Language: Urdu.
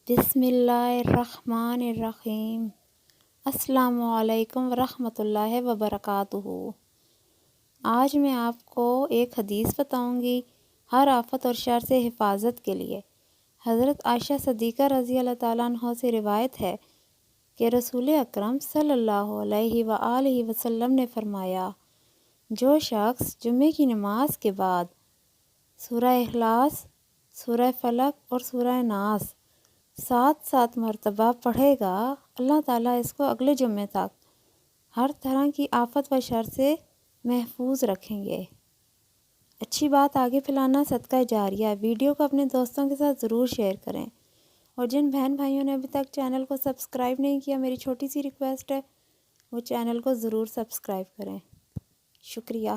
بسم اللہ الرحمن الرحیم۔ السلام علیکم ورحمۃ اللہ وبرکاتہ۔ آج میں آپ کو ایک حدیث بتاؤں گی ہر آفت اور شر سے حفاظت کے لیے۔ حضرت عائشہ صدیقہ رضی اللہ تعالیٰ عنہ سے روایت ہے کہ رسول اکرم صلی اللہ علیہ وآلہ وسلم نے فرمایا، جو شخص جمعے کی نماز کے بعد سورہ اخلاص، سورہ فلق اور سورہ ناس 7 مرتبہ پڑھے گا، اللہ تعالیٰ اس کو اگلے جمعے تک ہر طرح کی آفت و شر سے محفوظ رکھیں گے۔ اچھی بات آگے پھیلانا صدقہ جاریہ۔ ویڈیو کو اپنے دوستوں کے ساتھ ضرور شیئر کریں، اور جن بہن بھائیوں نے ابھی تک چینل کو سبسکرائب نہیں کیا، میری چھوٹی سی ریکویسٹ ہے وہ چینل کو ضرور سبسکرائب کریں۔ شکریہ۔